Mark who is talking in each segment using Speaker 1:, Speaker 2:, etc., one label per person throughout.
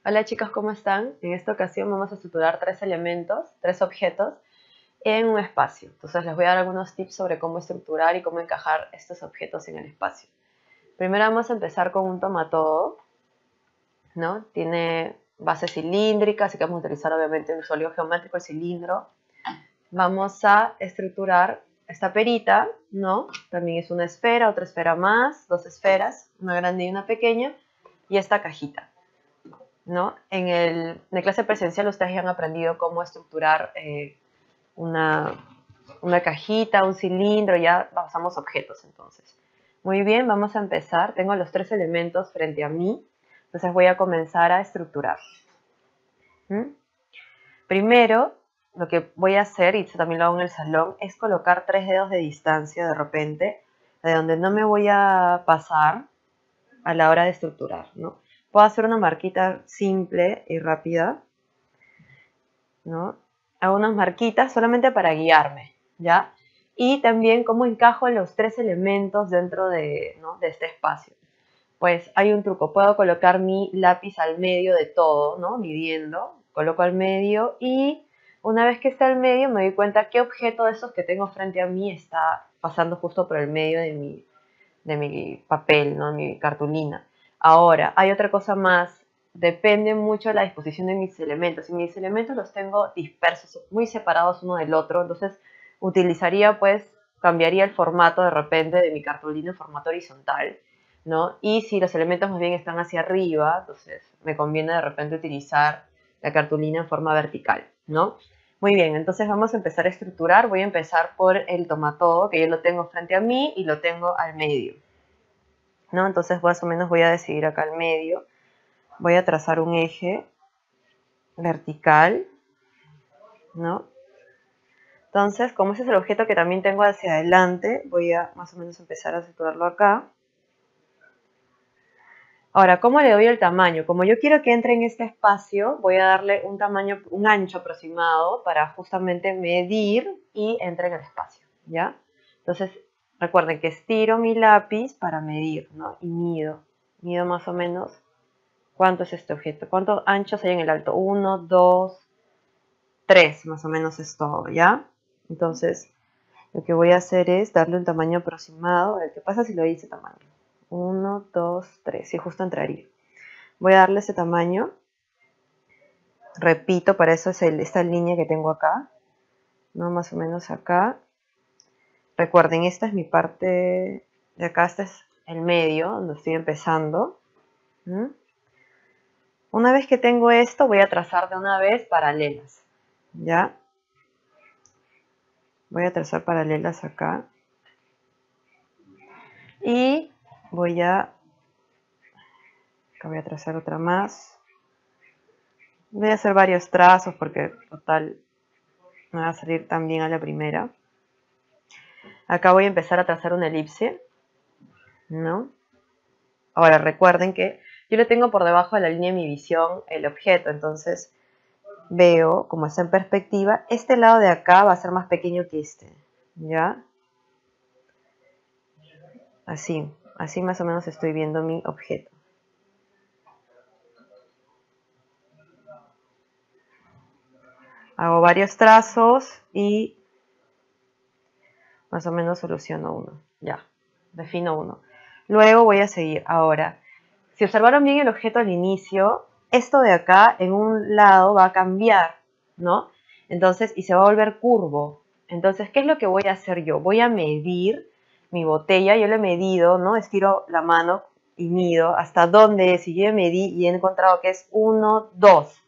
Speaker 1: Hola chicos, ¿cómo están? En esta ocasión vamos a estructurar tres objetos en un espacio. Entonces les voy a dar algunos tips sobre cómo estructurar y cómo encajar estos objetos en el espacio. Primero vamos a empezar con un tomatodo, ¿no? Tiene base cilíndrica, así que vamos a utilizar obviamente un sólido geométrico, el cilindro. Vamos a estructurar esta perita, ¿no? También es una esfera, otra esfera más, dos esferas, una grande y una pequeña, y esta cajita, ¿no? En la clase presencial ustedes ya han aprendido cómo estructurar una, una cajita, un cilindro, ya basamos objetos entonces. Muy bien, vamos a empezar. Tengo los tres elementos frente a mí, entonces voy a comenzar a estructurar. ¿Mm? Primero, lo que voy a hacer, y esto también lo hago en el salón, es colocar 3 dedos de distancia de repente, de donde no me voy a pasar a la hora de estructurar, ¿no? Puedo hacer una marquita simple y rápida, ¿no? Hago unas marquitas solamente para guiarme, ¿ya? Y también cómo encajo los tres elementos dentro ¿no? de este espacio. Pues hay un truco, puedo colocar mi lápiz al medio de todo, ¿no? Midiendo, coloco al medio y una vez que está al medio me doy cuenta qué objeto de esos que tengo frente a mí está pasando justo por el medio de mi papel, ¿no? Mi cartulina. Ahora, hay otra cosa más. Depende mucho de la disposición de mis elementos. Si mis elementos los tengo dispersos, muy separados uno del otro, entonces utilizaría, pues, cambiaría el formato de repente de mi cartulina en formato horizontal, ¿no? Y si los elementos más bien están hacia arriba, entonces me conviene de repente utilizar la cartulina en forma vertical, ¿no? Muy bien, entonces vamos a empezar a estructurar. Voy a empezar por el tomatodo, que yo lo tengo frente a mí y lo tengo al medio, ¿no? Entonces más o menos voy a decidir acá al medio. Voy a trazar un eje vertical, ¿no? Entonces, como ese es el objeto que también tengo hacia adelante, voy a más o menos empezar a situarlo acá. Ahora, ¿cómo le doy el tamaño? Como yo quiero que entre en este espacio, voy a darle un tamaño, un ancho aproximado para justamente medir y entre en el espacio, ¿ya? Entonces, recuerden que estiro mi lápiz para medir, ¿no? Y mido más o menos cuánto es este objeto, cuántos anchos hay en el alto, 1, 2, 3, más o menos es todo, ¿ya? Entonces, lo que voy a hacer es darle un tamaño aproximado. A ver, ¿qué pasa si lo hice tamaño? 1, 2, 3, y justo entraría. Voy a darle ese tamaño. Repito, para eso es esta línea que tengo acá, ¿no? Más o menos acá. Recuerden, esta es mi parte de acá, este es el medio, donde estoy empezando. ¿Mm? Una vez que tengo esto, voy a trazar de una vez paralelas, ¿ya? Voy a trazar paralelas acá. Y acá voy a trazar otra más. Voy a hacer varios trazos porque total no va a salir tan bien a la primera. Acá voy a empezar a trazar una elipse, ¿no? Ahora recuerden que yo le tengo por debajo de la línea de mi visión el objeto, entonces veo, como está en perspectiva, este lado de acá va a ser más pequeño que este, ¿ya? Así más o menos estoy viendo mi objeto. Hago varios trazos y más o menos soluciono uno, ya, defino uno. Luego voy a seguir. Ahora, si observaron bien el objeto al inicio, esto de acá en un lado va a cambiar, ¿no? Entonces, y se va a volver curvo. Entonces, ¿qué es lo que voy a hacer yo? Voy a medir mi botella, yo le he medido, ¿no? Estiro la mano y mido hasta dónde es. Y yo medí y he encontrado que es 1, 2.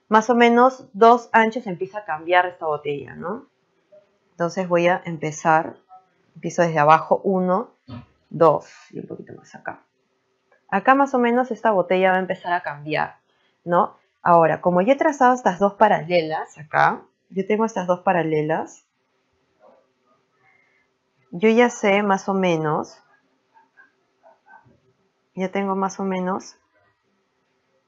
Speaker 1: Más o menos 2 anchos empieza a cambiar esta botella, ¿no? Entonces voy a empezar, empiezo desde abajo, 1, 2 y un poquito más acá. Acá más o menos esta botella va a empezar a cambiar, ¿no? Ahora, como yo he trazado estas dos paralelas acá, yo tengo estas dos paralelas, yo ya sé más o menos, ya tengo más o menos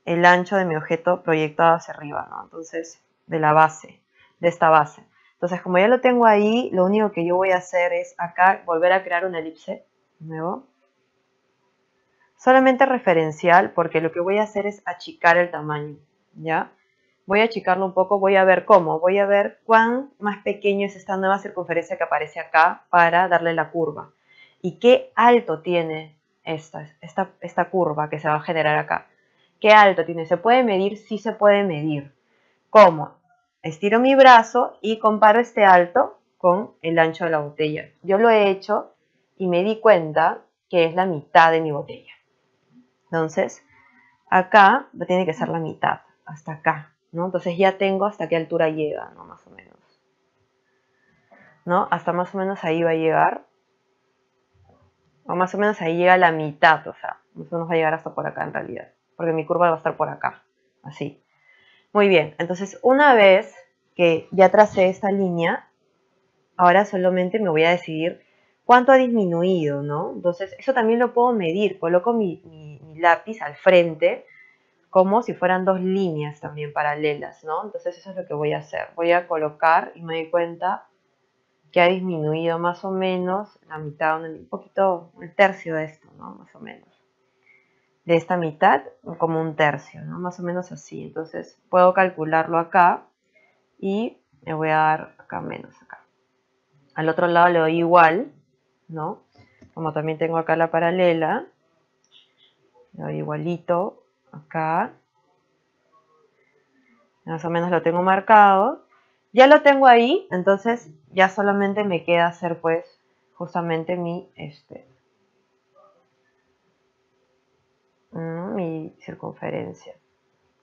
Speaker 1: el ancho de mi objeto proyectado hacia arriba, ¿no? Entonces, de la base, de esta base. Entonces, como ya lo tengo ahí, lo único que yo voy a hacer es acá volver a crear una elipse, de nuevo. solamente referencial porque lo que voy a hacer es achicar el tamaño, ¿ya? Voy a achicarlo un poco, voy a ver cómo, voy a ver cuán más pequeño es esta nueva circunferencia que aparece acá para darle la curva. Y qué alto tiene esta curva que se va a generar acá. ¿Qué alto tiene? ¿Se puede medir? Sí se puede medir. ¿Cómo? Estiro mi brazo y comparo este alto con el ancho de la botella. Yo lo he hecho y me di cuenta que es la mitad de mi botella. Entonces, acá tiene que ser la mitad, hasta acá, ¿no? Entonces ya tengo hasta qué altura llega, ¿no? Más o menos, ¿no? Hasta más o menos ahí va a llegar, o más o menos ahí llega la mitad, o sea, más o menos va a llegar hasta por acá en realidad, porque mi curva va a estar por acá, así. Muy bien, entonces una vez que ya tracé esta línea, ahora solamente me voy a decidir cuánto ha disminuido, ¿no? Entonces eso también lo puedo medir, coloco mi lápiz al frente, como si fueran dos líneas también paralelas, ¿no? Entonces eso es lo que voy a hacer. Voy a colocar y me doy cuenta que ha disminuido más o menos la mitad, un poquito, el tercio de esto, ¿no? Más o menos. De esta mitad, como un tercio, ¿no? Más o menos así. Entonces puedo calcularlo acá y me voy a dar acá menos, acá. Al otro lado le doy igual, ¿no? Como también tengo acá la paralela, le doy igualito acá. Más o menos lo tengo marcado. Ya lo tengo ahí, entonces ya solamente me queda hacer pues justamente mi circunferencia.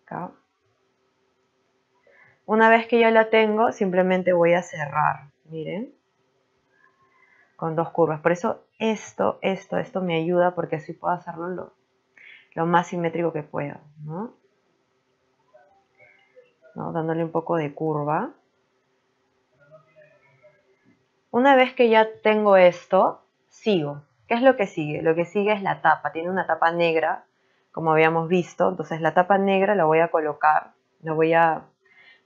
Speaker 1: Acá. Una vez que ya la tengo, simplemente voy a cerrar, miren, con dos curvas. Por eso esto me ayuda porque así puedo hacerlo lo más simétrico que pueda, ¿no? Dándole un poco de curva. Una vez que ya tengo esto, sigo. ¿Qué es lo que sigue? Lo que sigue es la tapa. Tiene una tapa negra, como habíamos visto. Entonces la tapa negra la voy a colocar. Voy a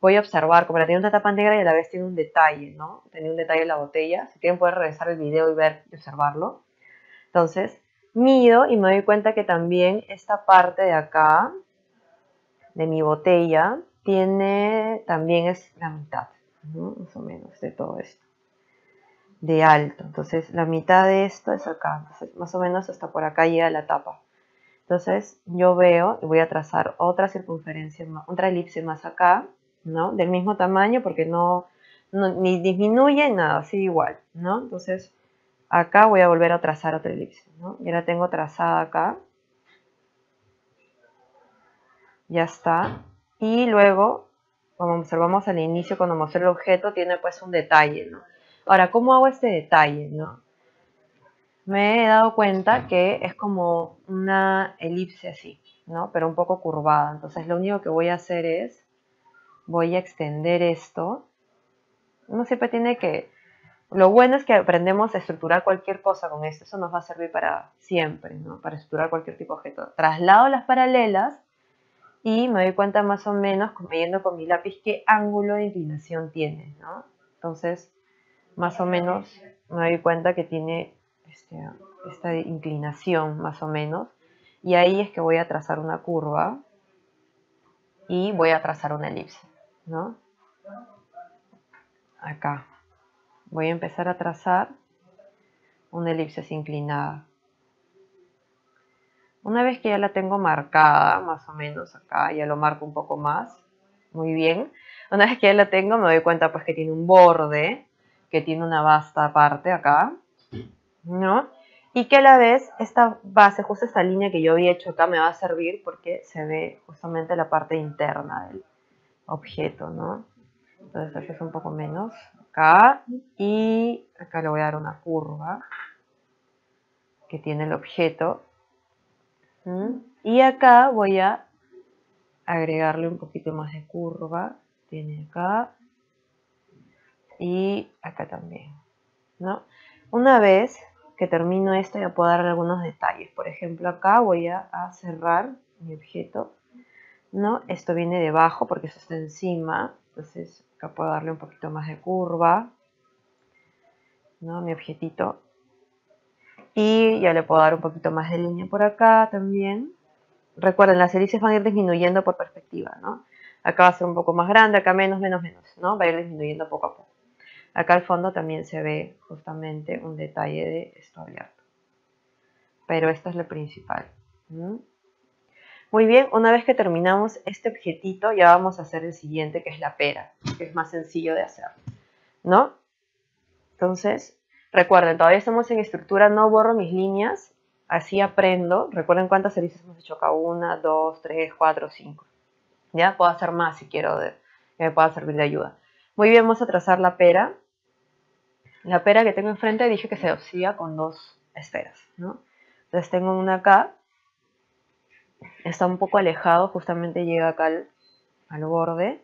Speaker 1: observar, como la tiene una tapa negra y a la vez tiene un detalle, ¿no? Tiene un detalle en la botella. Si quieren pueden regresar el video y ver y observarlo. Entonces, mido y me doy cuenta que también esta parte de acá, de mi botella, también es la mitad, ¿no? Más o menos de todo esto. De alto, entonces la mitad de esto es acá, entonces más o menos hasta por acá llega la tapa. Entonces yo veo y voy a trazar otra circunferencia, otra elipse más acá, ¿no? Del mismo tamaño porque ni disminuye nada, sigue igual, ¿no? Entonces acá voy a volver a trazar otra elipse, ¿no? Ya la tengo trazada acá, ya está. Y luego, como observamos al inicio cuando mostré el objeto, tiene pues un detalle, ¿no? Ahora, ¿cómo hago este detalle, no? Me he dado cuenta que es como una elipse así, ¿no? Pero un poco curvada. Entonces lo único que voy a hacer es, voy a extender esto. Uno siempre tiene que... Lo bueno es que aprendemos a estructurar cualquier cosa con esto. Eso nos va a servir para siempre, ¿no? Para estructurar cualquier tipo de objeto. Traslado las paralelas y me doy cuenta más o menos, midiendo con mi lápiz, qué ángulo de inclinación tiene, ¿no? Entonces, más o menos me doy cuenta que tiene esta inclinación más o menos, y ahí es que voy a trazar una curva y voy a trazar una elipse, ¿no? Acá voy a empezar a trazar una elipse inclinada. Una vez que ya la tengo marcada, más o menos acá, ya lo marco un poco más, muy bien. Una vez que ya la tengo, me doy cuenta pues que tiene un borde, que tiene una vasta parte acá, ¿no? Y que a la vez esta base, justo esta línea que yo había hecho acá, me va a servir porque se ve justamente la parte interna del objeto, ¿no? Entonces aquí es un poco menos acá y acá le voy a dar una curva que tiene el objeto. Y acá voy a agregarle un poquito más de curva. Tiene acá y acá también, ¿no? Una vez que termino esto ya puedo darle algunos detalles. Por ejemplo, acá voy a cerrar mi objeto, ¿no? Esto viene debajo porque eso está encima. Entonces acá puedo darle un poquito más de curva, ¿no? Mi objetito. Y ya le puedo dar un poquito más de línea por acá también. Recuerden, las hélices van a ir disminuyendo por perspectiva, ¿no? Acá va a ser un poco más grande, acá menos, menos, menos, ¿no? Va a ir disminuyendo poco a poco. Acá al fondo también se ve justamente un detalle de esto abierto. Pero esto es lo principal. ¿Mm? Muy bien, una vez que terminamos este objetito, ya vamos a hacer el siguiente, que es la pera, que es más sencillo de hacer, ¿no? Entonces, recuerden, todavía estamos en estructura, no borro mis líneas, así aprendo. Recuerden cuántas hélices hemos hecho acá, 1, 2, 3, 4, 5. Ya puedo hacer más si quiero, que me pueda servir de ayuda. Muy bien, vamos a trazar la pera. La pera que tengo enfrente dije que se hacía con dos esferas, ¿no? Entonces tengo una acá, está un poco alejado, justamente llega acá al borde.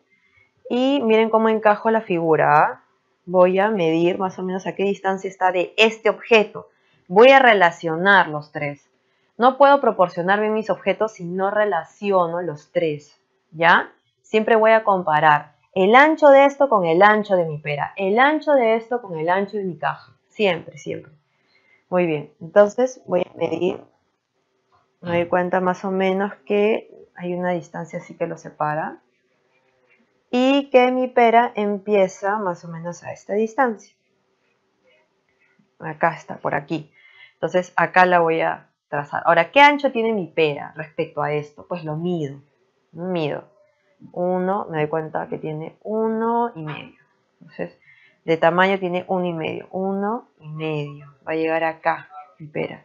Speaker 1: Y miren cómo encajo la figura. Voy a medir más o menos a qué distancia está de este objeto. Voy a relacionar los tres. No puedo proporcionar bien mis objetos si no relaciono los tres, ¿ya? Siempre voy a comparar el ancho de esto con el ancho de mi pera, el ancho de esto con el ancho de mi caja. Siempre, siempre. Muy bien, entonces voy a medir. Me doy cuenta más o menos que hay una distancia así que lo separa. Y que mi pera empieza más o menos a esta distancia. Acá está, por aquí. Entonces acá la voy a trazar. Ahora, ¿qué ancho tiene mi pera respecto a esto? Pues lo mido. Mido. 1, me doy cuenta que tiene 1,5. Entonces, de tamaño tiene 1,5. 1,5. Va a llegar acá mi pera.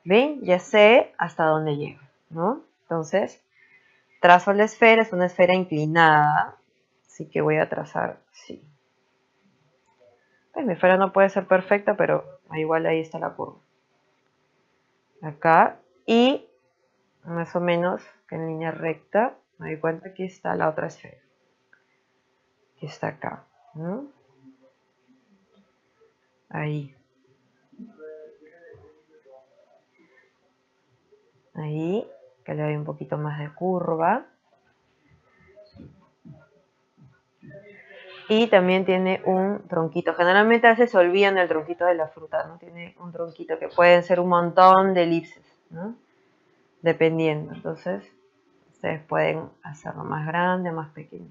Speaker 1: ¿Ven? Ya sé hasta dónde llega, ¿no? Entonces, trazo la esfera, es una esfera inclinada. Así que voy a trazar así. Pues mi esfera no puede ser perfecta, pero igual ahí está la curva. Acá. Y más o menos en línea recta me doy cuenta que está la otra esfera. Que está acá. ¿No? Ahí. Ahí. Que le doy un poquito más de curva. Y también tiene un tronquito. Generalmente a veces se olvidan del tronquito de la fruta, ¿no? Tiene un tronquito que pueden ser un montón de elipses, ¿no? Dependiendo. Entonces, ustedes pueden hacerlo más grande, más pequeño,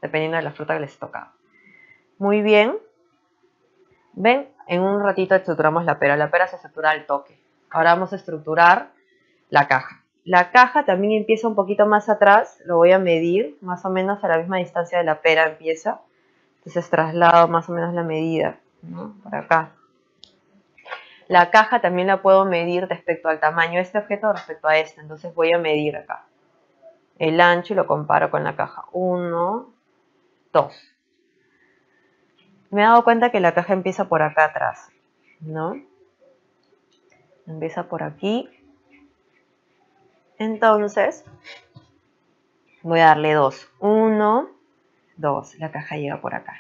Speaker 1: dependiendo de la fruta que les toca. Muy bien. Ven, en un ratito estructuramos la pera. La pera se estructura al toque. Ahora vamos a estructurar la caja. La caja también empieza un poquito más atrás. Lo voy a medir, más o menos a la misma distancia de la pera empieza. Entonces traslado más o menos la medida, ¿no? Por acá. La caja también la puedo medir respecto al tamaño de este objeto respecto a este. Entonces voy a medir acá el ancho y lo comparo con la caja. 1, 2. Me he dado cuenta que la caja empieza por acá atrás, ¿no? Empieza por aquí. Entonces, voy a darle 2. 1, 2. La caja llega por acá,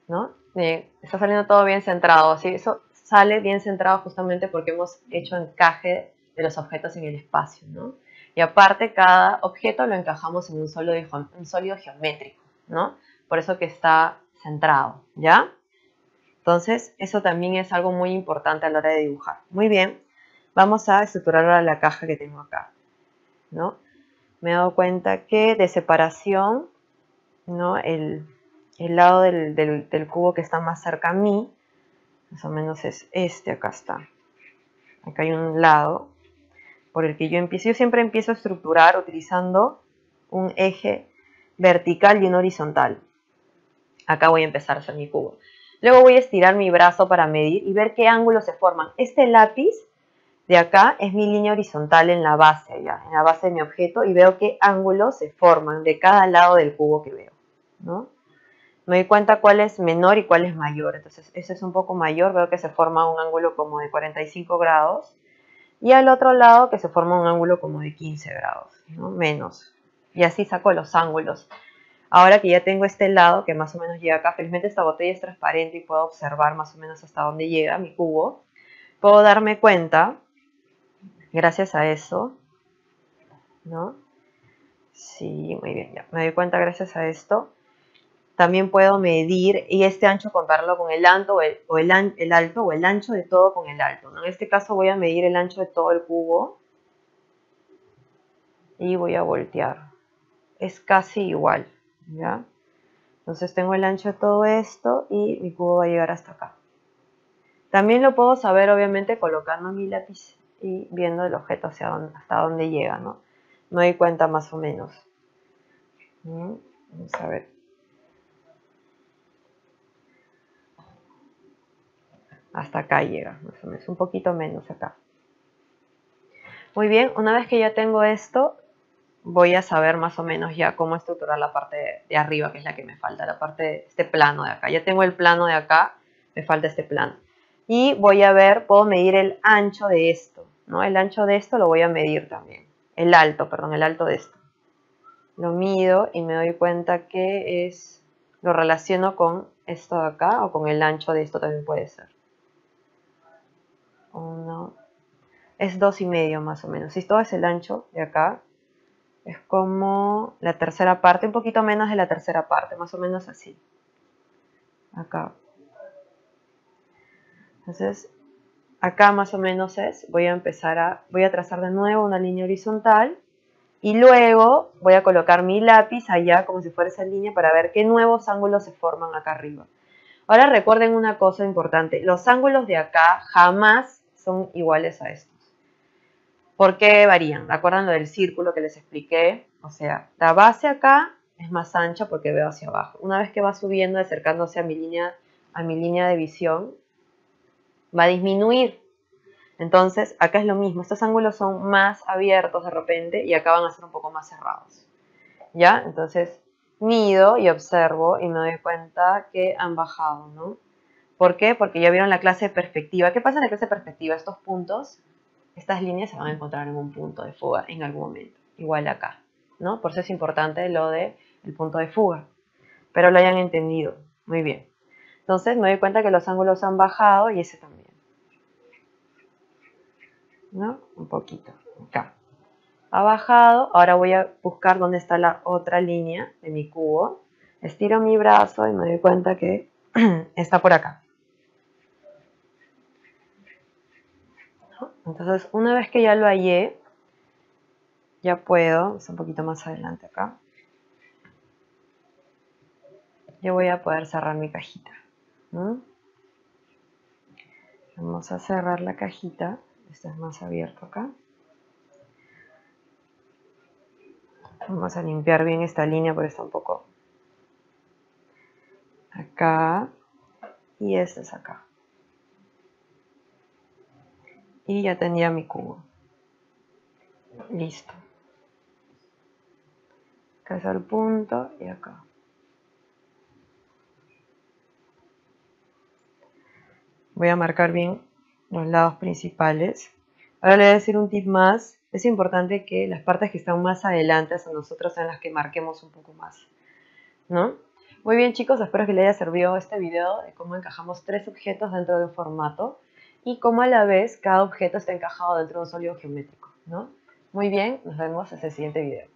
Speaker 1: ¿no? Bien, está saliendo todo bien centrado. ¿Sí? Eso sale bien centrado justamente porque hemos hecho encaje de los objetos en el espacio, ¿no? Y aparte, cada objeto lo encajamos en un sólido geométrico, ¿no? Por eso que está centrado, ¿ya? Entonces, eso también es algo muy importante a la hora de dibujar. Muy bien, vamos a estructurar ahora la caja que tengo acá, ¿no? Me he dado cuenta que de separación, ¿no? El lado del cubo que está más cerca a mí, más o menos es este, acá está. Acá hay un lado por el que yo empiezo. Yo siempre empiezo a estructurar utilizando un eje vertical y un horizontal. Acá voy a empezar a hacer mi cubo. Luego voy a estirar mi brazo para medir y ver qué ángulos se forman. Este lápiz de acá es mi línea horizontal en la base, allá, en la base de mi objeto, y veo qué ángulos se forman de cada lado del cubo que veo, ¿no? Me doy cuenta cuál es menor y cuál es mayor. Entonces, ese es un poco mayor, veo que se forma un ángulo como de 45 grados. Y al otro lado que se forma un ángulo como de 15 grados, ¿no? Menos. Y así saco los ángulos. Ahora que ya tengo este lado que más o menos llega acá, felizmente esta botella es transparente y puedo observar más o menos hasta dónde llega mi cubo. Puedo darme cuenta, gracias a eso, ¿no? Sí, muy bien, ya me doy cuenta gracias a esto, también puedo medir y este ancho compararlo con el alto o el alto o el ancho de todo con el alto, ¿no? En este caso voy a medir el ancho de todo el cubo y voy a voltear. Es casi igual, ¿ya? Entonces tengo el ancho de todo esto y mi cubo va a llegar hasta acá. También lo puedo saber obviamente colocando mi lápiz y viendo el objeto hasta dónde llega, ¿no? Me doy cuenta más o menos. Vamos a ver. Hasta acá llega, más o menos, un poquito menos acá. Muy bien, una vez que ya tengo esto, voy a saber más o menos ya cómo estructurar la parte de arriba, que es la que me falta, la parte de este plano de acá. Ya tengo el plano de acá, me falta este plano. Y voy a ver, puedo medir el ancho de esto, ¿no? El ancho de esto lo voy a medir también. El alto de esto. Lo mido y me doy cuenta que lo relaciono con esto de acá o con el ancho de esto también puede ser. Es 2,5 más o menos. Si todo es el ancho de acá, es como la tercera parte, un poquito menos de la tercera parte, más o menos así. Acá. Entonces, acá más o menos voy a trazar de nuevo una línea horizontal y luego voy a colocar mi lápiz allá como si fuera esa línea para ver qué nuevos ángulos se forman acá arriba. Ahora recuerden una cosa importante, los ángulos de acá jamás son iguales a estos. ¿Por qué varían? ¿Recuerdan lo del círculo que les expliqué? O sea, la base acá es más ancha porque veo hacia abajo. Una vez que va subiendo, acercándose a mi línea de visión, va a disminuir. Entonces, acá es lo mismo. Estos ángulos son más abiertos de repente y acá van a ser un poco más cerrados. ¿Ya? Entonces, mido y observo y me doy cuenta que han bajado, ¿no? ¿Por qué? Porque ya vieron la clase de perspectiva. ¿Qué pasa en la clase de perspectiva? Estos puntos, estas líneas se van a encontrar en un punto de fuga en algún momento. Igual acá, ¿no? Por eso es importante lo del punto de fuga. Pero lo hayan entendido. Muy bien. Entonces me doy cuenta que los ángulos han bajado y ese también. ¿No? Un poquito. Acá. Ha bajado. Ahora voy a buscar dónde está la otra línea de mi cubo. Estiro mi brazo y me doy cuenta que está por acá. Entonces, una vez que ya lo hallé, ya puedo, es un poquito más adelante acá, ya voy a poder cerrar mi cajita. Vamos a cerrar la cajita, esto es más abierto acá. Vamos a limpiar bien esta línea porque está un poco acá y este es acá. Y ya tenía mi cubo. Listo. Acá es el punto y acá. Voy a marcar bien los lados principales. Ahora le voy a decir un tip más. Es importante que las partes que están más adelante a nosotros sean las que marquemos un poco más, ¿no? Muy bien, chicos, espero que les haya servido este video de cómo encajamos 3 objetos dentro de un formato y cómo a la vez cada objeto está encajado dentro de un sólido geométrico, ¿no? Muy bien, nos vemos en el siguiente video.